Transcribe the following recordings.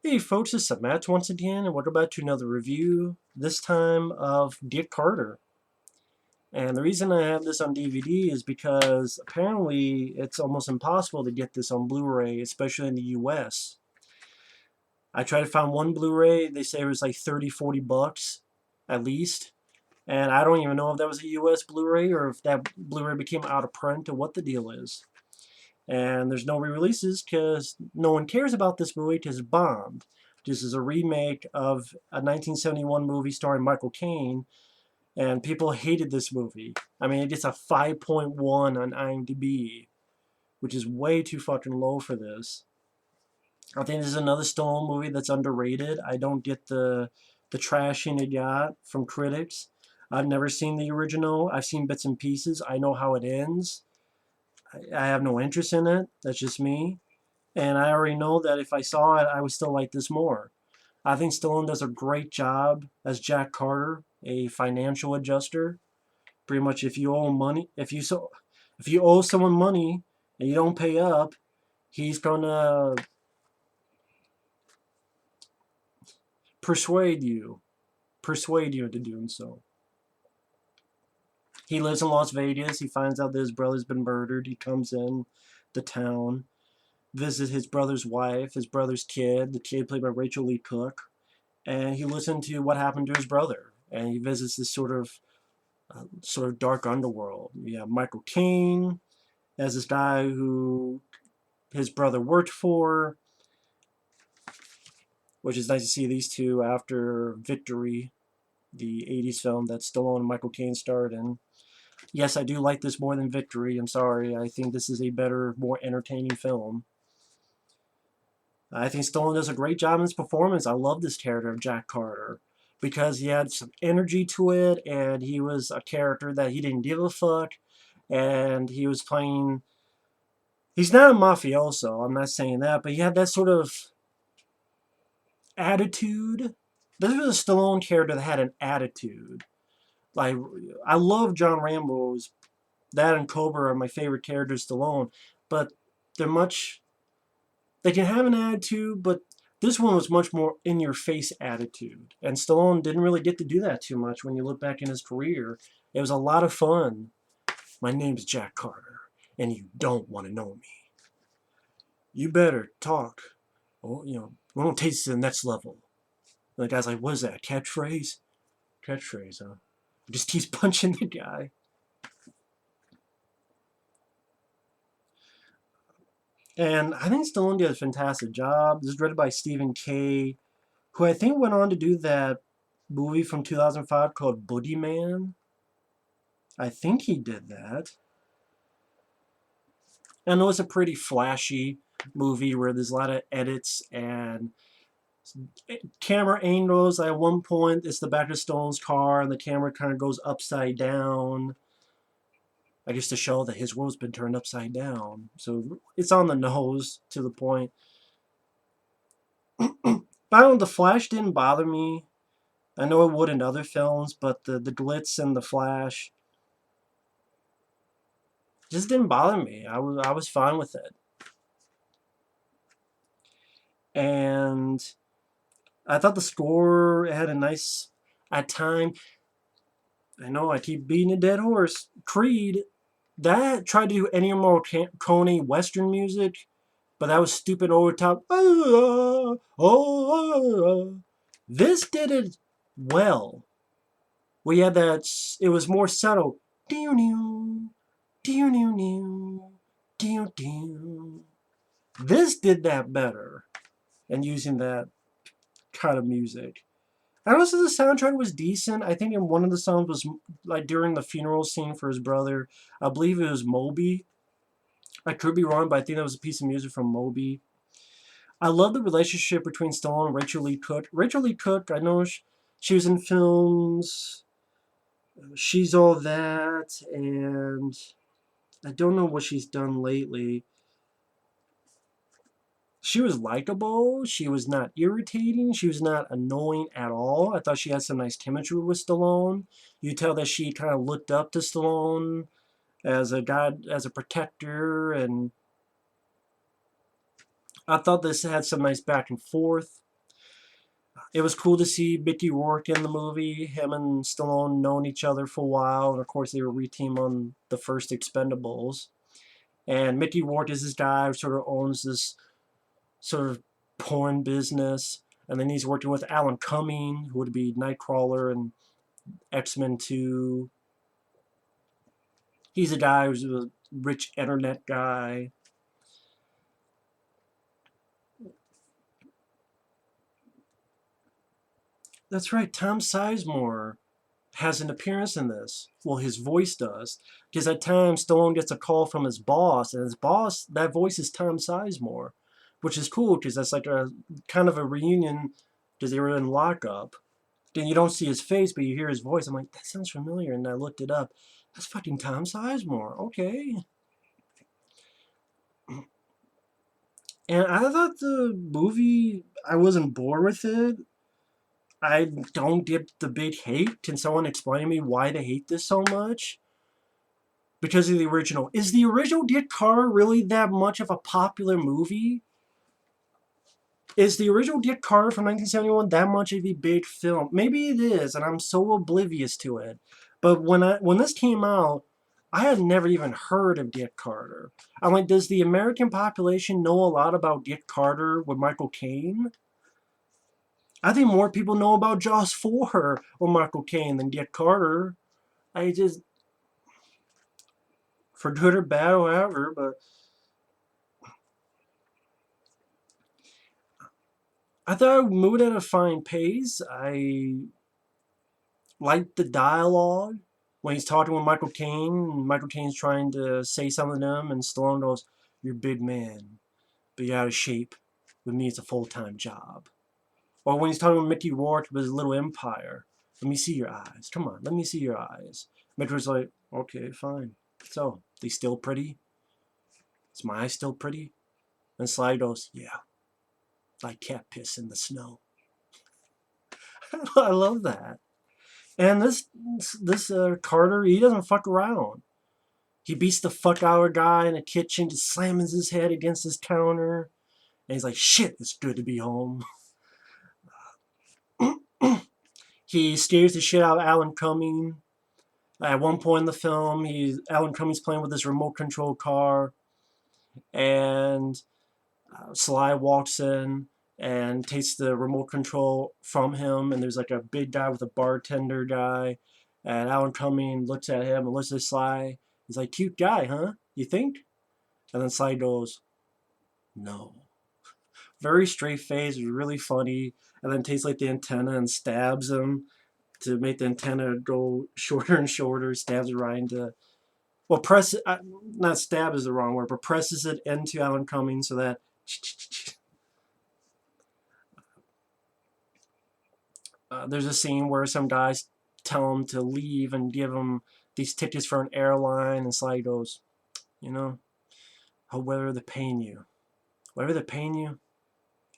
Hey folks, it's Matt once again, and welcome back to another review, this time of Dick Carter. And the reason I have this on DVD is because apparently it's almost impossible to get this on Blu-ray, especially in the US. I tried to find one Blu-ray, they say it was like 30, 40 bucks at least. And I don't even know if that was a US Blu-ray or if that Blu-ray became out of print or what the deal is. And there's no re-releases because no one cares about this movie because it bombed. This is a remake of a 1971 movie starring Michael Caine, and people hated this movie. I mean, it gets a 5.1 on IMDb, which is way too fucking low for this. I think this is another Stallone movie that's underrated. I don't get the trashing it got from critics. I've never seen the original. I've seen bits and pieces. I know how it ends. I have no interest in it. That's just me. And I already know that if I saw it, I would still like this more. I think Stallone does a great job as Jack Carter, a financial adjuster. Pretty much, if you owe money, if you owe someone money and you don't pay up, he's gonna persuade you, persuade you into doing so. He lives in Las Vegas. He finds out that his brother's been murdered. He comes in the town, visits his brother's wife, his brother's kid, the kid played by Rachael Leigh Cook, and he listened to what happened to his brother, and he visits this sort of dark underworld. You have Michael Caine as this guy who his brother worked for, which is nice to see these two after Victory, the 80s film that Stallone and Michael Caine starred in. Yes, I do like this more than Victory. I'm sorry. I think this is a better, more entertaining film. I think Stallone does a great job in his performance. I love this character of Jack Carter because he had some energy to it, and he was a character that he didn't give a fuck, and he was playing. He's not a mafioso. I'm not saying that, but he had that sort of attitude. This was a Stallone character that had an attitude. Like I love John Rambo's. That and Cobra are my favorite characters, Stallone, but they're much. They can have an attitude, but this one was much more in-your-face attitude. And Stallone didn't really get to do that too much when you look back in his career. It was a lot of fun. My name's Jack Carter, and you don't want to know me. You better talk. Oh, we don't take it to the next level. And the guy's like, what is that, catchphrase? Catchphrase, huh? Just keeps punching the guy. And I think Stallone did a fantastic job. This is directed by Stephen Kay, who I think went on to do that movie from 2005 called Boogeyman. I think he did that. I know it's a pretty flashy movie where there's a lot of edits and camera angles. At one point, it's the back of Stallone's car, and the camera kind of goes upside down. I guess to show that his world's been turned upside down. So it's on the nose to the point. But I don't know, the flash didn't bother me. I know it would in other films, but the glitz and the flash just didn't bother me. I was fine with it. And I thought the score had a nice at time. I know I keep beating a dead horse. Creed, that tried to do Ennio Morricone Western music, but that was stupid over top. This did it well. We had that. It was more subtle. This did that better, and using that kind of music. And also the soundtrack was decent. I think in one of the songs was like during the funeral scene for his brother. I believe it was Moby. I could be wrong, but I think that was a piece of music from Moby. I love the relationship between Stallone and Rachael Leigh Cook. Rachael Leigh Cook, I know she was in films. She's All That, and I don't know what she's done lately. She was likable. She was not irritating. She was not annoying at all. I thought she had some nice chemistry with Stallone. You tell that she kind of looked up to Stallone as a god, as a protector, and I thought this had some nice back and forth. It was cool to see Mickey Rourke in the movie. Him and Stallone known each other for a while, and of course they were re-team on the first Expendables. And Mickey Rourke is this guy who sort of owns this sort of porn business, and then he's working with Alan Cumming, who would be Nightcrawler and X-Men 2. He's a guy who's a rich internet guy. That's right, Tom Sizemore has an appearance in this. Well, his voice does. Because at times Stallone gets a call from his boss, and his boss, that voice is Tom Sizemore, which is cool because that's like a kind of a reunion because they were in lockup. Then you don't see his face, but you hear his voice. I'm like, that sounds familiar, and I looked it up. That's fucking Tom Sizemore. Okay. And I thought the movie, I wasn't bored with it. I don't get the big hate. Can someone explain to me why they hate this so much? Because of the original. Is the original Dick Carter really that much of a popular movie? Is the original Dick Carter from 1971 that much of a big film? Maybe it is, and I'm so oblivious to it. But when this came out, I had never even heard of Dick Carter. I'm like, does the American population know a lot about Dick Carter with Michael Caine? I think more people know about Jaws 4 or Michael Caine than Dick Carter. I just, for good or bad or whatever, but I thought I moved at a fine pace. I liked the dialogue when he's talking with Michael Caine. And Michael Caine's trying to say something to him, and Stallone goes, "You're a big man, but you're out of shape. With me, it's a full-time job." Or when he's talking with Mickey Rourke with his little empire, "Let me see your eyes. Come on, let me see your eyes." Mitra's like, "Okay, fine. So, they still pretty? Is my eyes still pretty?" And Sly goes, "Yeah, like cat piss in the snow." I love that. And this Carter, he doesn't fuck around. He beats the fuck out of a guy in the kitchen, just slams his head against his counter, and he's like, "Shit, it's good to be home." He scares the shit out of Alan Cumming. At one point in the film, Alan Cumming's playing with this remote control car, and Sly walks in and takes the remote control from him, and there's like a big guy with a bartender guy, and Alan Cumming looks at him and looks at Sly. He's like, "Cute guy, huh? You think?" And then Sly goes, "No." Very straight face, really funny, and then takes like the antenna and stabs him to make the antenna go shorter and shorter, stabs it right into, well, press it, not stab is the wrong word, but presses it into Alan Cumming so that there's a scene where some guys tell him to leave and give him these tickets for an airline, and Sly goes, "You know, whatever they're paying you, whatever they're paying you,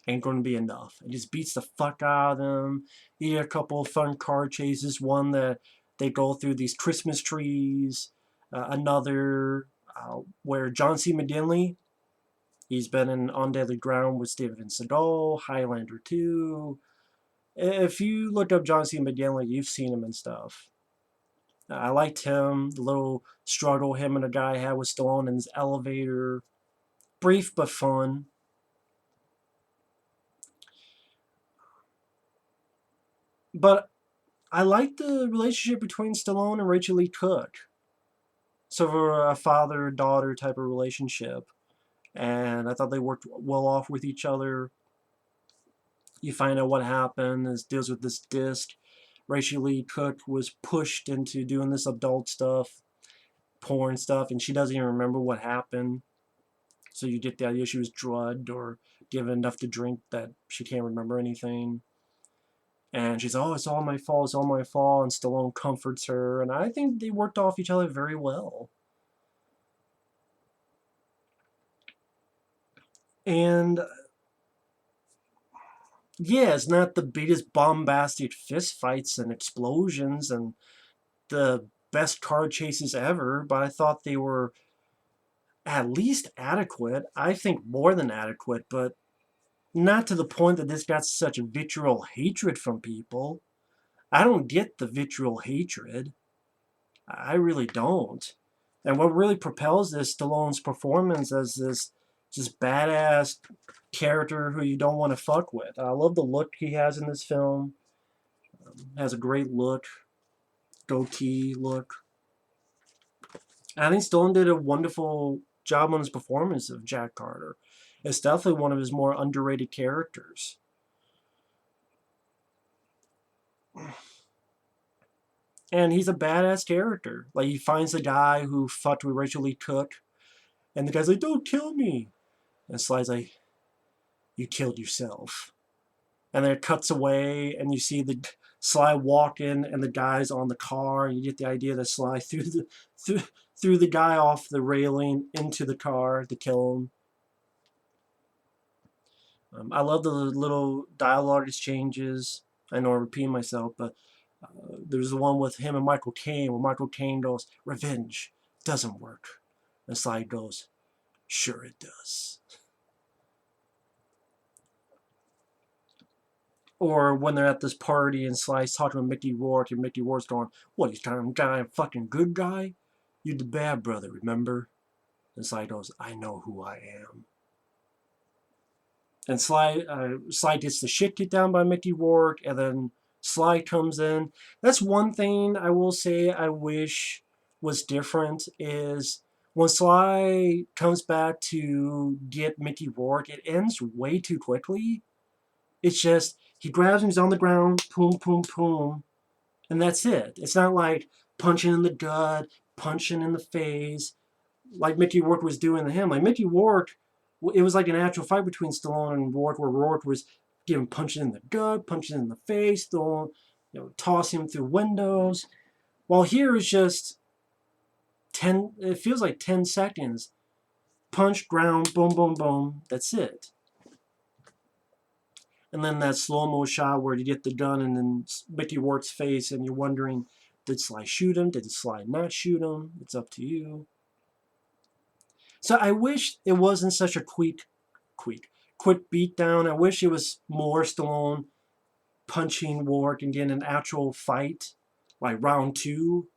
ain't going to be enough." It just beats the fuck out of them. You get a couple of fun car chases. One that they go through these Christmas trees. Another where John C. McGinley, he's been in On Deadly Ground with Steven Seagal, Highlander 2. If you look up John C. McGinley, you've seen him and stuff. I liked him, the little struggle him and a guy had with Stallone in his elevator. Brief but fun. But I like the relationship between Stallone and Rachel Lee Cook. Sort of a father-daughter type of relationship. And I thought they worked well off with each other. You find out what happened. It deals with this disc. Rachel Lee Cook was pushed into doing this adult stuff, porn stuff, and she doesn't even remember what happened. So you get the idea she was drugged or given enough to drink that she can't remember anything. And she's, "Oh, it's all my fault, it's all my fault." And Stallone comforts her. And I think they worked off each other very well. And yeah, it's not the biggest bombastic fist fights and explosions and the best car chases ever, but I thought they were at least adequate. I think more than adequate, but Not to the point that this got such a vitriol hatred from people. I don't get the vitriol hatred. I really don't. And what really propels this Stallone's performance as this just badass character who you don't want to fuck with. I love the look he has in this film. Has a great look, goatee look. I think Stallone did a wonderful job on his performance of Jack Carter. It's definitely one of his more underrated characters. And he's a badass character. Like, he finds the guy who fucked with Rachel Lee Cook, and the guy's like, "Don't kill me." And Sly's like, "You killed yourself." And then it cuts away, and you see the Sly walk in, and the guy's on the car, and you get the idea that Sly threw, threw the guy off the railing into the car to kill him. I love the little dialogue exchanges. I know I'm repeating myself, but there's the one with him and Michael Caine, where Michael Caine goes, "Revenge doesn't work." And Sly goes, "Sure it does." Or when they're at this party and Sly's talking to Mickey Rourke, and Mickey Rourke's going, "What, you kind of guy, fucking good guy? You the bad brother, remember?" And Sly goes, "I know who I am." And Sly gets the shit kicked down by Mickey Rourke, and then Sly comes in. That's one thing I will say I wish was different is when Sly comes back to get Mickey Rourke, it ends way too quickly. It's just he grabs him, he's on the ground, boom, boom, boom, and that's it. It's not like punching in the gut, punching in the face, like Mickey Rourke was doing to him. Like Mickey Rourke, it was like an actual fight between Stallone and Rourke, where Rourke was giving punches in the gut, punches in the face, Stallone, tossing him through windows. While here is just 10. It feels like 10 seconds. Punch, ground, boom, boom, boom. That's it. And then that slow-mo shot where you get the gun and then Mickey Rourke's face, and you're wondering, did Sly shoot him? Did Sly not shoot him? It's up to you. So I wish it wasn't such a quick beatdown. I wish it was more Stallone punching Rourke and getting an actual fight, like round two.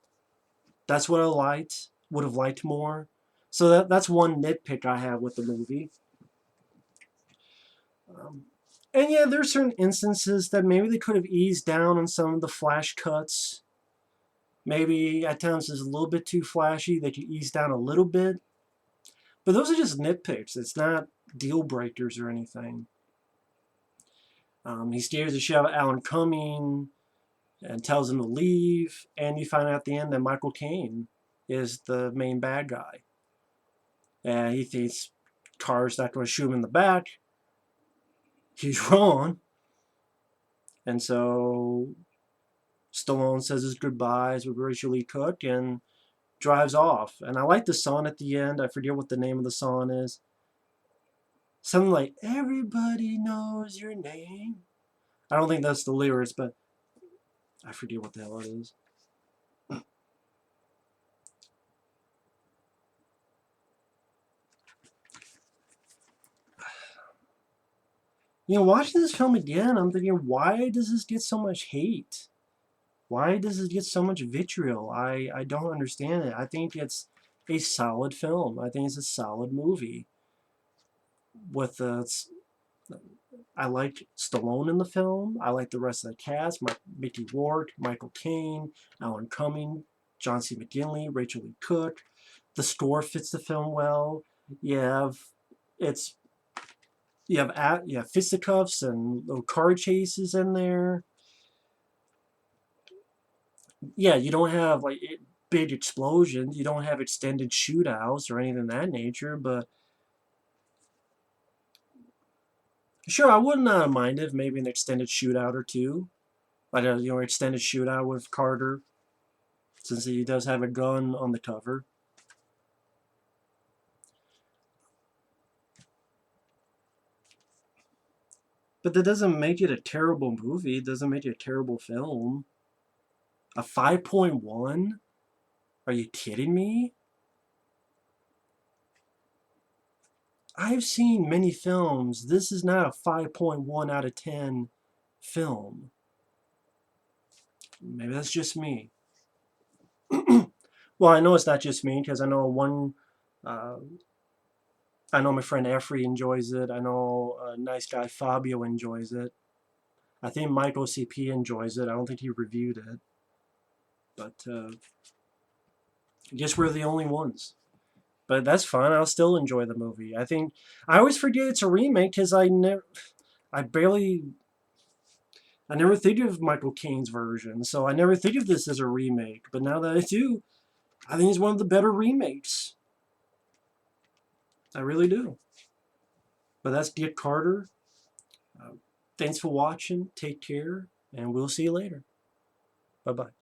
That's what I would have liked more. So that's one nitpick I have with the movie. Um, and yeah, there's certain instances that maybe they could have eased down on some of the flash cuts. Maybe at times it's a little bit too flashy. They could ease down a little bit. But those are just nitpicks. It's not deal breakers or anything. He scares the shit out of Alan Cumming and tells him to leave. And you find out at the end that Michael Caine is the main bad guy. And he thinks Carter's not going to shoot him in the back. He's wrong. And so Stallone says his goodbyes with Rachael Lee Cook and drives off. And I like the song at the end. I forget what the name of the song is. Something like, "Everybody knows your name." I don't think that's the lyrics, but I forget what the hell it is. Watching this film again, I'm thinking, why does this get so much hate? Why does it get so much vitriol? I don't understand it. I think it's a solid film. I think it's a solid movie. With I like Stallone in the film. I like the rest of the cast. Mickey Rourke, Michael Caine, Alan Cumming, John C. McGinley, Rachael Lee Cook. The score fits the film well. You have it's you have fisticuffs and little car chases in there. Yeah, you don't have like big explosions. You don't have extended shootouts or anything of that nature. But sure, I would not have minded maybe an extended shootout or two, like a extended shootout with Carter, since he does have a gun on the cover. But that doesn't make it a terrible movie. It doesn't make it a terrible film. A 5.1? Are you kidding me? I've seen many films. This is not a 5.1 out of 10 film. Maybe that's just me. Well, I know it's not just me because uh, I know my friend Effrey enjoys it. I know nice guy Fabio enjoys it. I think Michael CP enjoys it. I don't think he reviewed it, but I guess we're the only ones. But that's fine. I'll still enjoy the movie. I think I always forget it's a remake because I barely, I never think of Michael Caine's version, so I never think of this as a remake. But now that I do, I think it's one of the better remakes. I really do. But that's Dick Carter. Uh, Thanks for watching. Take care, and we'll see you later. Bye bye.